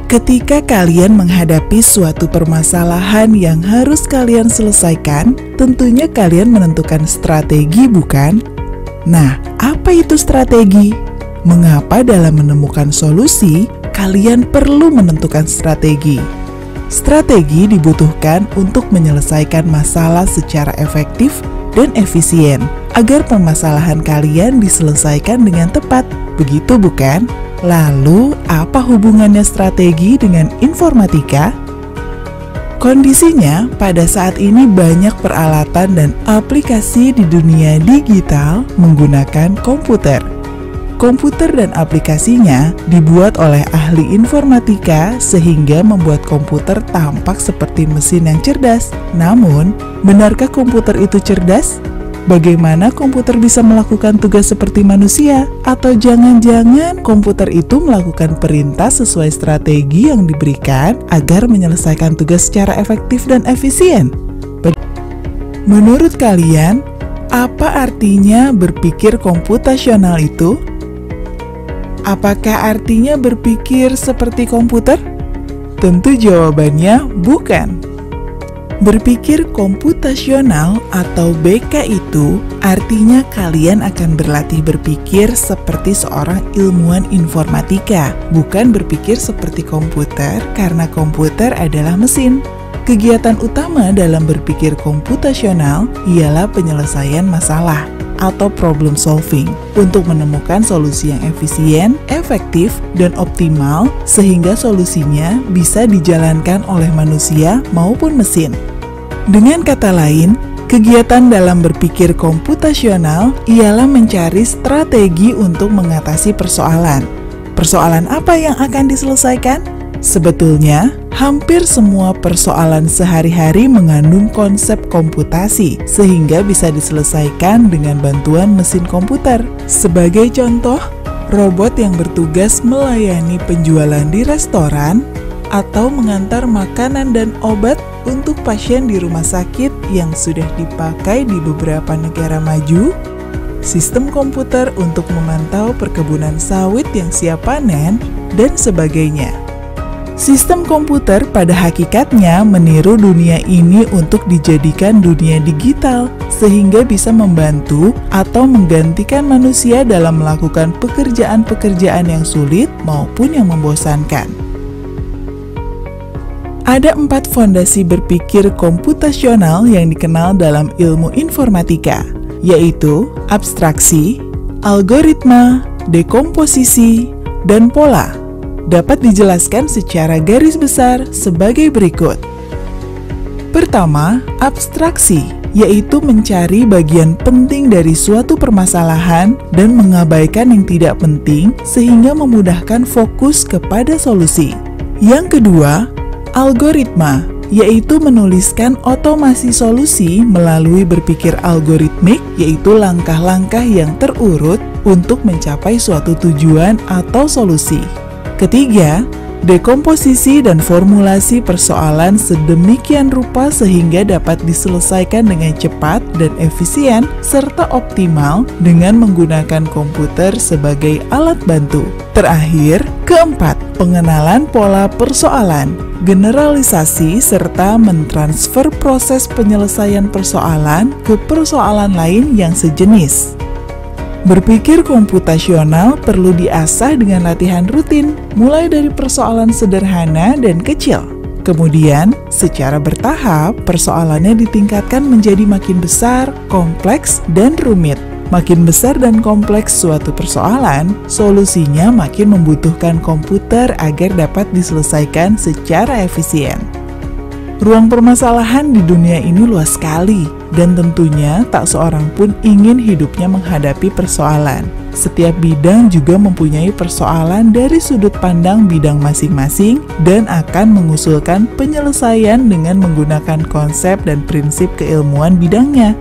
Ketika kalian menghadapi suatu permasalahan yang harus kalian selesaikan, tentunya kalian menentukan strategi, bukan? Nah, apa itu strategi? Mengapa dalam menemukan solusi, kalian perlu menentukan strategi? Strategi dibutuhkan untuk menyelesaikan masalah secara efektif dan efisien, agar permasalahan kalian diselesaikan dengan tepat. Begitu bukan? Lalu, apa hubungannya strategi dengan informatika? Kondisinya, pada saat ini banyak peralatan dan aplikasi di dunia digital menggunakan komputer. Komputer dan aplikasinya dibuat oleh ahli informatika sehingga membuat komputer tampak seperti mesin yang cerdas. Namun, benarkah komputer itu cerdas? Bagaimana komputer bisa melakukan tugas seperti manusia? Atau jangan-jangan komputer itu melakukan perintah sesuai strategi yang diberikan agar menyelesaikan tugas secara efektif dan efisien? Menurut kalian, apa artinya berpikir komputasional itu? Apakah artinya berpikir seperti komputer? Tentu jawabannya bukan. Berpikir komputasional atau BK itu artinya kalian akan berlatih berpikir seperti seorang ilmuwan informatika, bukan berpikir seperti komputer karena komputer adalah mesin. Kegiatan utama dalam berpikir komputasional ialah penyelesaian masalah atau problem solving untuk menemukan solusi yang efisien, efektif, dan optimal sehingga solusinya bisa dijalankan oleh manusia maupun mesin. Dengan kata lain, kegiatan dalam berpikir komputasional ialah mencari strategi untuk mengatasi persoalan. Persoalan apa yang akan diselesaikan? Sebetulnya, hampir semua persoalan sehari-hari mengandung konsep komputasi, sehingga bisa diselesaikan dengan bantuan mesin komputer. Sebagai contoh, robot yang bertugas melayani penjualan di restoran, atau mengantar makanan dan obat untuk pasien di rumah sakit yang sudah dipakai di beberapa negara maju, sistem komputer untuk memantau perkebunan sawit yang siap panen, dan sebagainya. Sistem komputer pada hakikatnya meniru dunia ini untuk dijadikan dunia digital, sehingga bisa membantu atau menggantikan manusia dalam melakukan pekerjaan-pekerjaan yang sulit maupun yang membosankan. Ada 4 fondasi berpikir komputasional yang dikenal dalam ilmu informatika, yaitu abstraksi, algoritma, dekomposisi, dan pola. Dapat dijelaskan secara garis besar sebagai berikut. Pertama, abstraksi, yaitu mencari bagian penting dari suatu permasalahan dan mengabaikan yang tidak penting sehingga memudahkan fokus kepada solusi. Yang kedua, algoritma, yaitu menuliskan otomasi solusi melalui berpikir algoritmik, yaitu langkah-langkah yang terurut untuk mencapai suatu tujuan atau solusi. Ketiga, dekomposisi dan formulasi persoalan sedemikian rupa sehingga dapat diselesaikan dengan cepat dan efisien serta optimal dengan menggunakan komputer sebagai alat bantu. Terakhir, keempat, pengenalan pola persoalan, generalisasi serta mentransfer proses penyelesaian persoalan ke persoalan lain yang sejenis. Berpikir komputasional perlu diasah dengan latihan rutin, mulai dari persoalan sederhana dan kecil. Kemudian, secara bertahap, persoalannya ditingkatkan menjadi makin besar, kompleks, dan rumit. Makin besar dan kompleks suatu persoalan, solusinya makin membutuhkan komputer agar dapat diselesaikan secara efisien. Ruang permasalahan di dunia ini luas sekali, dan tentunya tak seorang pun ingin hidupnya menghadapi persoalan. Setiap bidang juga mempunyai persoalan dari sudut pandang bidang masing-masing dan akan mengusulkan penyelesaian dengan menggunakan konsep dan prinsip keilmuan bidangnya.